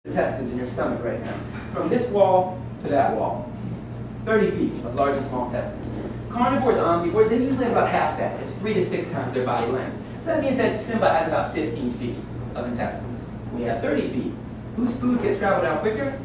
intestines in your stomach right now. From this wall to that wall. 30 feet of large and small intestines. Carnivores, omnivores, they usually have about half that. It's 3 to 6 times their body length. So that means that Simba has about 15 feet of intestines. We have 30 feet. Whose food gets traveled out quicker?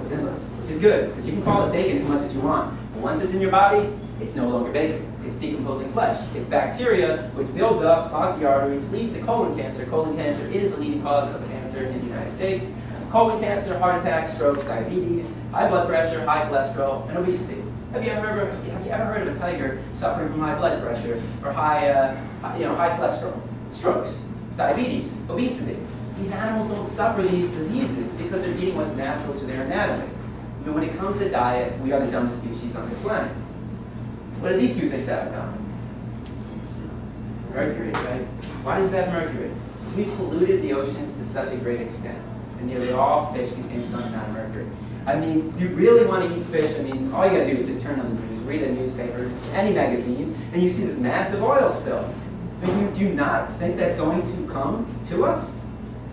Simba's, which is good, because you can call it bacon as much as you want. But once it's in your body, it's no longer bacon. It's decomposing flesh. It's bacteria, which builds up, clogs the arteries, leads to colon cancer. Colon cancer is the leading cause of cancer in the United States. Colon cancer, heart attack, strokes, diabetes, high blood pressure, high cholesterol, and obesity. Have you ever heard of a tiger suffering from high blood pressure or high cholesterol? Strokes, diabetes, obesity. These animals don't suffer these diseases because they're eating what's natural to their anatomy. You know, when it comes to diet, we are the dumbest species on this planet. What do these two things have in common? Mercury, right? Why does that mercury? Because we've polluted the oceans to such a great extent. And nearly all fish contain some amount of mercury. I mean, if you really want to eat fish, I mean, all you gotta do is just turn on the news, read a newspaper, any magazine, and you see this massive oil spill. I mean, do you not think that's going to come to us?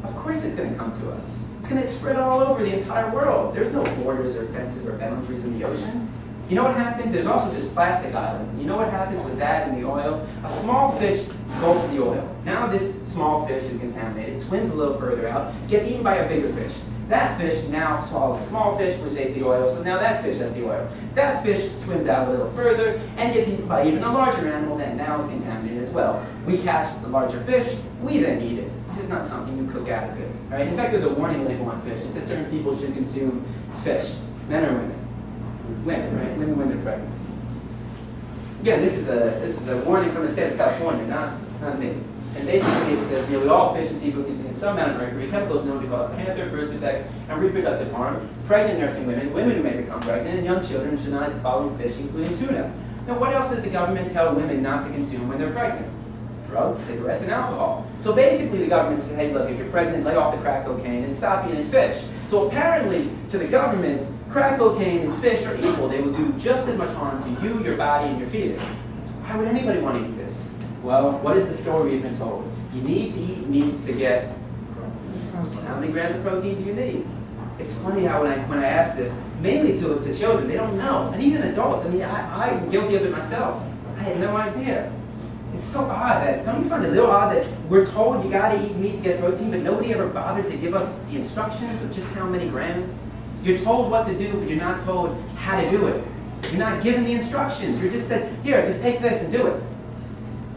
Of course it's going to come to us. It's going to spread all over the entire world. There's no borders or fences or boundaries in the ocean. You know what happens? There's also this plastic island. You know what happens with that in the oil? A small fish gulps the oil. Now this small fish is contaminated, swims a little further out, gets eaten by a bigger fish. That fish now swallows a small fish, which ate the oil, so now that fish has the oil. That fish swims out a little further and gets eaten by even a larger animal that now is contaminated as well. We catch the larger fish, we then eat it. This is not something you cook out of it. Right? In fact, there's a warning label on fish. It says certain people should consume fish. Men or women? Women, right? Women when they're pregnant. Again, this is a warning from the state of California, not me. And basically it says nearly all fish and seafood contain some amount of mercury, chemicals known to cause cancer, birth defects, and reproductive harm. Pregnant nursing women, women who may become pregnant, and young children should not eat the following fish, including tuna. Now, what else does the government tell women not to consume when they're pregnant? Drugs, cigarettes, and alcohol. So basically the government says, hey, look, if you're pregnant, lay off the crack cocaine and stop eating fish. So apparently, to the government, crack cocaine and fish are equal. They will do just as much harm to you, your body, and your fetus. So why would anybody want to eat this? Well, what is the story we've been told? You need to eat meat to get protein. How many grams of protein do you need? It's funny how when I ask this, mainly to children, they don't know. And even adults, I mean, I'm guilty of it myself. I had no idea. It's so odd that, don't you find it a little odd that we're told you gotta eat meat to get protein, but nobody ever bothered to give us the instructions of just how many grams? You're told what to do, but you're not told how to do it. You're not given the instructions. You're just said, here, just take this and do it.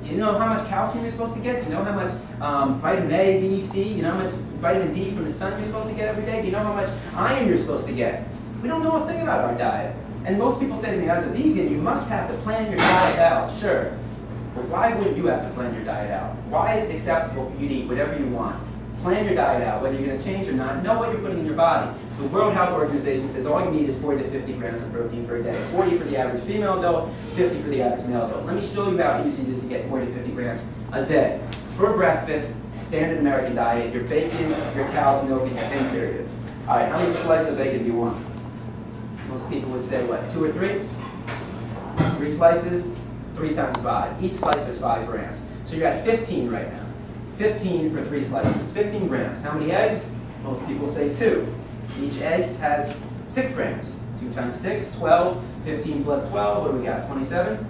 You know how much calcium you're supposed to get? You know how much vitamin A, B, C? You know how much vitamin D from the sun you're supposed to get every day? Do you know how much iron you're supposed to get? We don't know a thing about our diet. And most people say to me, as a vegan, you must have to plan your diet out. Sure. But why wouldn't you have to plan your diet out? Why is it acceptable for you to eat whatever you want? Plan your diet out, whether you're going to change or not. Know what you're putting in your body. The World Health Organization says all you need is 40 to 50 grams of protein per day. 40 for the average female adult, 50 for the average male adult. Let me show you how easy it is to get 40 to 50 grams a day. For breakfast, standard American diet, your bacon, your cow's milk, and your hen periods. All right, how many slices of bacon do you want? Most people would say, what, 2 or 3? 3 slices, 3 times 5. Each slice is 5 grams. So you're at 15 right now. 15 for 3 slices, 15 grams. How many eggs? Most people say 2. Each egg has 6 grams. 2 times 6, 12. 15 plus 12, what do we got, 27?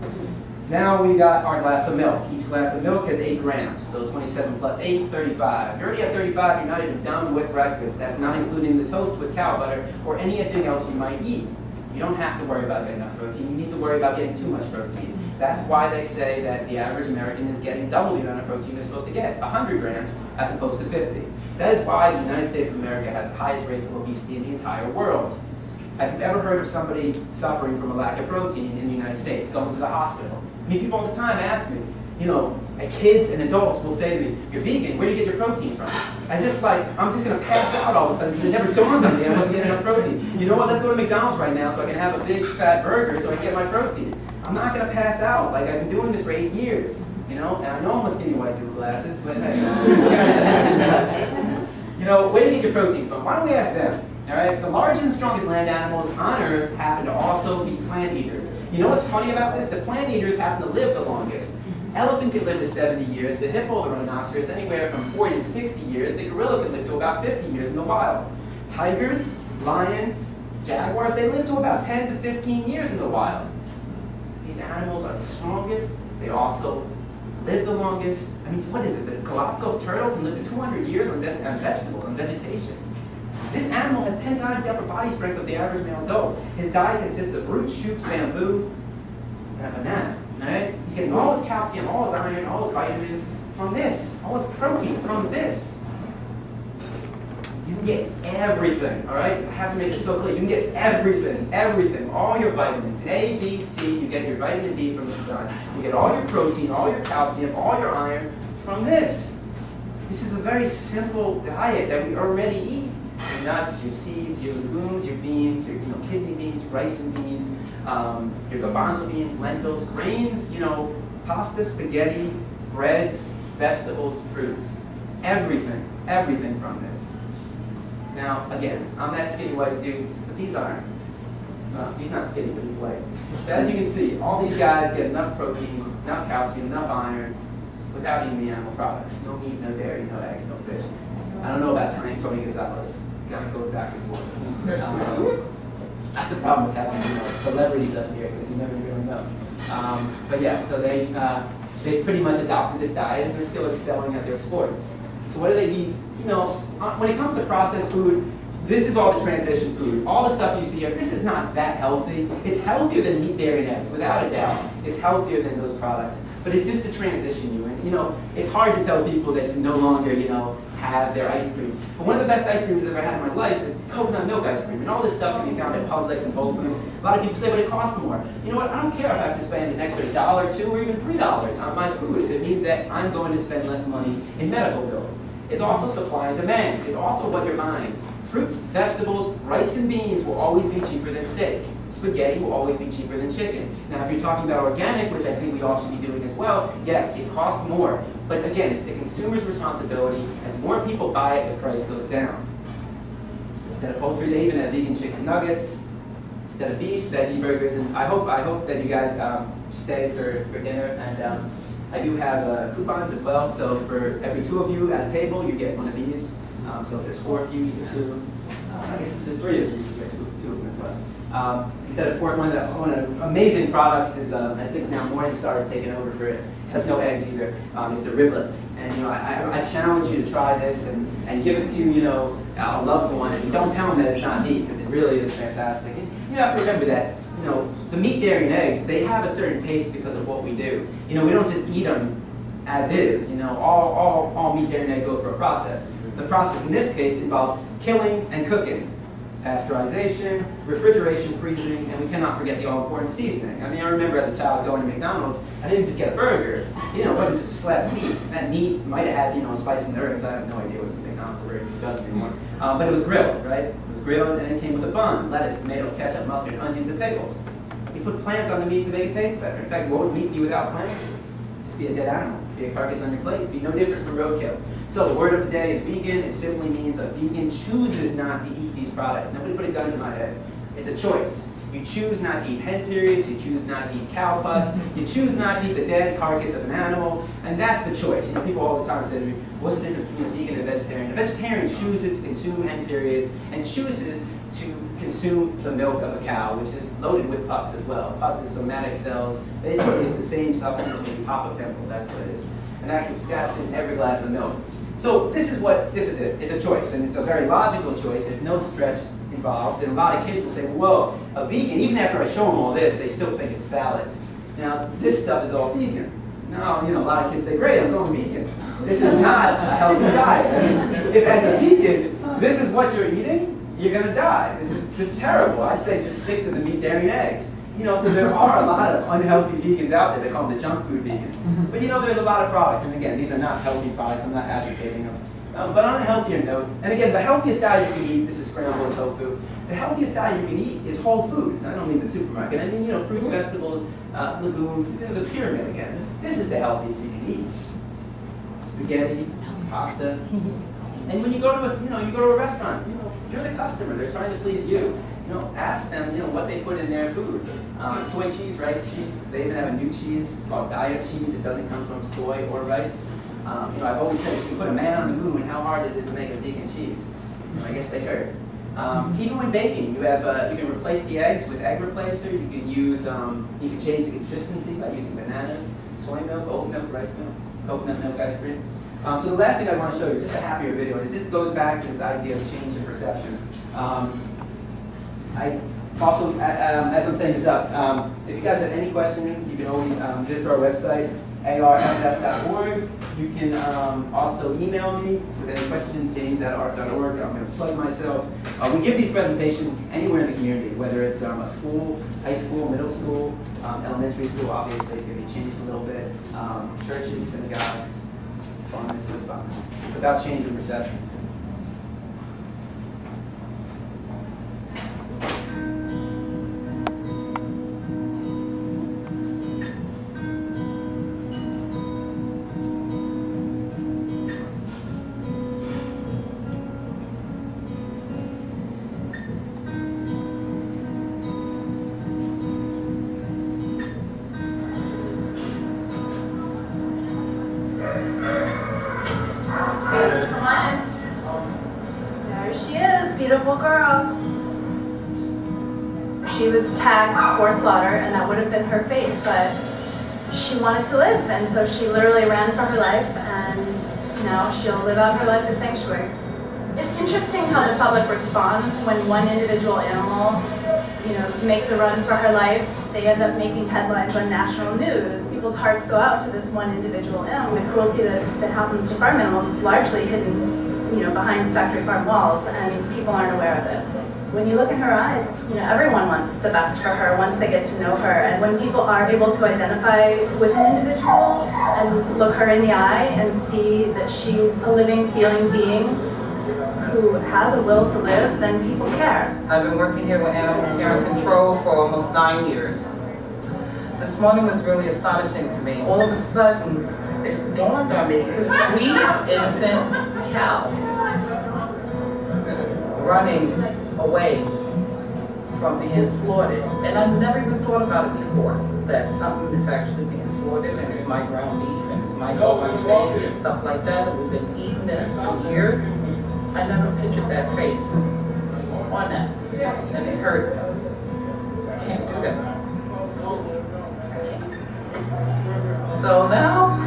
Now we got our glass of milk. Each glass of milk has 8 grams. So 27 plus 8, 35. You're already at 35, you're not even done with breakfast. That's not including the toast with cow butter or anything else you might eat. You don't have to worry about getting enough protein. You need to worry about getting too much protein. That's why they say that the average American is getting double the amount of protein they're supposed to get, 100 grams as opposed to 50. That is why the United States of America has the highest rates of obesity in the entire world. Have you ever heard of somebody suffering from a lack of protein in the United States, going to the hospital? I mean, people all the time ask me, you know, kids and adults will say to me, you're vegan, where do you get your protein from? As if like, I'm just gonna pass out all of a sudden because it never dawned on me I wasn't getting enough protein. You know what, let's go to McDonald's right now so I can have a big fat burger so I can get my protein. I'm not gonna pass out, like I've been doing this for 8 years, you know, and I know I'm a skinny white dude with glasses, but hey, you know, where do you get your protein from? Why don't we ask them? All right, the largest and strongest land animals on Earth happen to also be plant eaters. You know what's funny about this? The plant eaters happen to live the longest. Elephant could live to 70 years. The hippo, the rhinoceros, anywhere from 40 to 60 years. The gorilla could live to about 50 years in the wild. Tigers, lions, jaguars, they live to about 10 to 15 years in the wild. These animals are the strongest. They also live the longest. I mean, what is it? The Galapagos turtle can live to 200 years on vegetables, on vegetation. This animal has 10 times the upper body strength of the average male adult. His diet consists of roots, shoots, bamboo, and a banana. Right? He's getting all his calcium, all his iron, all his vitamins from this, all his protein from this. You can get everything, all right? I have to make this so clear. You can get everything, all your vitamins, A, B, C. You get your vitamin D from the sun. You get all your protein, all your calcium, all your iron from this. This is a very simple diet that we already eat. Your nuts, your seeds, your legumes, your beans, your kidney beans, rice and beans, your garbanzo beans, lentils, grains, pasta, spaghetti, breads, vegetables, fruits. Everything from this. Now, again, I'm that skinny white dude, but these aren't. He's not skinny, but he's white. So as you can see, all these guys get enough protein, enough calcium, enough iron, without eating the animal products. No meat, no dairy, no eggs, no fish. I don't know about Tony Gonzalez. Kind of goes back and forth. That's the problem with having celebrities up here, because you never really know. But yeah, so they pretty much adopted this diet, and they're still excelling at their sports. So what do they eat? When it comes to processed food, this is all the transition food. All the stuff you see here, this is not that healthy. It's healthier than meat, dairy, and eggs, without a doubt. It's healthier than those products. But it's just to transition you. And it's hard to tell people that no longer, have their ice cream. But one of the best ice creams I've ever had in my life is coconut milk ice cream. And all this stuff can be found at Publix and Whole Foods. A lot of people say, but it costs more. You know what? I don't care if I have to spend an extra $1, $2, or even $3 on my food if it means that I'm going to spend less money in medical bills. It's also supply and demand. It's also what you're buying. Fruits, vegetables, rice and beans will always be cheaper than steak. Spaghetti will always be cheaper than chicken. Now, if you're talking about organic, which I think we all should be doing as well, yes, it costs more. But again, it's the consumer's responsibility. As more people buy it, the price goes down. Instead of poultry, they even have vegan chicken nuggets. Instead of beef, veggie burgers. And I hope that you guys stay for dinner. And I do have coupons as well. So for every 2 of you at a table, you get one of these. So if there's 4 of you, you get 2. I guess if there's 3 of you, you get 2 of them as well. Instead of pork, one of the amazing products is, I think now Morningstar has taken over for it. It has no eggs either. It's the riblets. And I challenge you to try this and give it to a loved one, and don't tell them that it's not meat, because it really is fantastic. And you have to remember that the meat, dairy, and eggs, they have a certain taste because of what we do. We don't just eat them as is. All meat, dairy, and egg go through a process. The process in this case involves killing and cooking, pasteurization, refrigeration, freezing, and we cannot forget the all-important seasoning. I remember as a child going to McDonald's, I didn't just get a burger. It wasn't just a slab of meat. That meat might have had, spice and herbs. I have no idea what McDonald's burger does anymore. But it was grilled, right? It was grilled, and it came with a bun, lettuce, tomatoes, ketchup, mustard, onions, and pickles. We put plants on the meat to make it taste better. In fact, what would meat be without plants? Just be a dead animal. Be a carcass on your plate. It'd be no different from roadkill. So the word of the day is vegan. It simply means a vegan chooses not to eat these products. Nobody put a gun to my head. It's a choice. You choose not to eat hen periods. You choose not to eat cow pus. You choose not to eat the dead carcass of an animal. And that's the choice. People all the time say to me, what's the difference between a vegan and a vegetarian? A vegetarian chooses to consume hen periods and chooses to consume the milk of a cow, which is loaded with pus as well. Pus is somatic cells. Basically, it's the same substance when you pop a pimple. That's what it is. And that's in every glass of milk. So this is it. It's a choice, and it's a very logical choice. There's no stretch involved. And a lot of kids will say, well, a vegan, even after I show them all this, they still think it's salads. Now, this stuff is all vegan. Now, a lot of kids say, great, I'm going vegan. This is not a healthy diet. If as a vegan, this is what you're eating, you're going to die. This is just terrible. I say just stick to the meat, dairy, and eggs. So there are a lot of unhealthy vegans out there. They call them the junk food vegans. But there's a lot of products, and again, these are not healthy products. I'm not advocating them. But on a healthier note, and again, the healthiest diet you can eat, this is scrambled tofu. The healthiest diet you can eat is whole foods. I don't mean the supermarket. I mean, fruits, vegetables, legumes, the pyramid again. This is the healthiest you can eat. Spaghetti, pasta, And when you go to a restaurant, you're the customer. They're trying to please you. Ask them, what they put in their food. Soy cheese, rice cheese. They even have a new cheese. It's called diet cheese. It doesn't come from soy or rice. I've always said, if you put a man on the moon, how hard is it to make a vegan cheese? I guess they heard. Even when baking, you can replace the eggs with egg replacer. You can use, you can change the consistency by using bananas, soy milk, oat milk, rice milk, coconut milk ice cream. So the last thing I want to show you is just a happier video, and it just goes back to this idea of change in perception. I also, as I'm setting this up, if you guys have any questions, you can always visit our website, ARFF.org. You can also email me with any questions, james@arff.org. I'm going to plug myself. We give these presentations anywhere in the community, whether it's a school, high school, middle school, elementary school. Obviously, it's going to be changed a little bit. Churches, synagogues, it's about change in perception. Beautiful girl. She was tagged for slaughter, and that would have been her fate, but she wanted to live, and so she literally ran for her life, and now she'll live out her life at sanctuary. It's interesting how the public responds when one individual animal, makes a run for her life. They end up making headlines on national news. People's hearts go out to this one individual animal. The cruelty that happens to farm animals is largely hidden behind factory farm walls, and people aren't aware of it. When you look in her eyes, everyone wants the best for her once they get to know her. And when people are able to identify with an individual and look her in the eye and see that she's a living, feeling being who has a will to live, then people care. I've been working here with animal care and control for almost 9 years. This morning was really astonishing to me. All of a sudden, it dawned on me, this sweet, innocent cow running away from being slaughtered. And I never even thought about it before, that something is actually being slaughtered, and it's my ground beef, and it's my dog steak, and stuff like that, and we've been eating this for years. I never pictured that face on that, and it hurt. I can't do that. I can't. So now,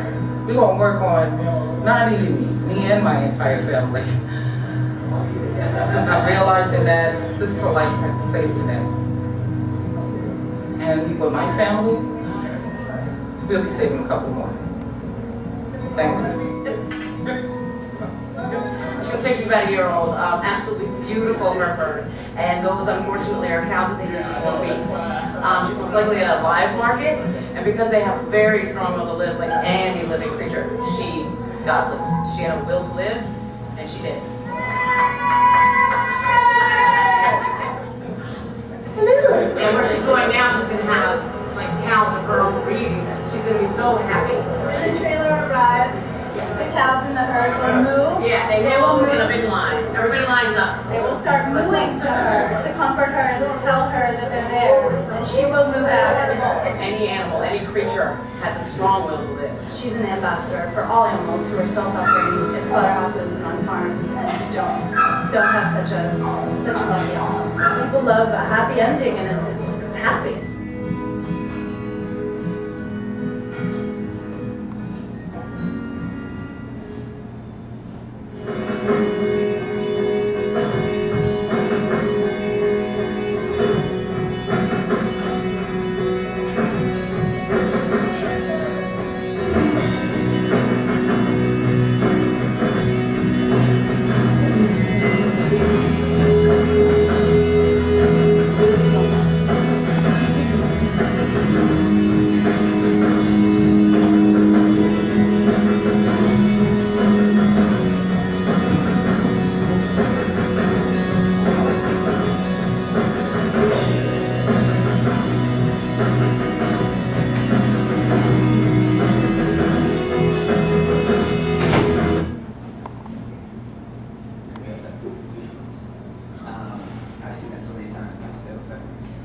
we're going to work on not eating me and my entire family. Because I'm realizing that this is a life I have to save today. And with my family, we'll be saving a couple more. Thank you. She's about a year old, absolutely beautiful Hereford, and those unfortunately are cows that they use for meat. She's most likely at a live market, and because they have a very strong will to live, like any living creature, she had a will to live, and she did. And where she's going now, she's going to have like cows of her own breeding. She's going to be so happy. When the trailer arrives, the cows in the herd will move. Yeah, they will move in a big line. Everybody lines up. They will start moving to her, to comfort her and to tell her that they're there. And she will move out. Any animal, any creature has a strong will to live. She's an ambassador for all animals who are still suffering in slaughterhouses and on farms and don't have such a lucky animal. People love a happy ending, and it's happy.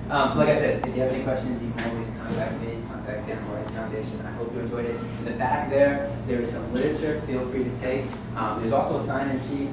So like I said, if you have any questions, you can always contact me, contact the Animal Rights Foundation. I hope you enjoyed it. In the back there is some literature. Feel free to take. There's also a sign-in sheet.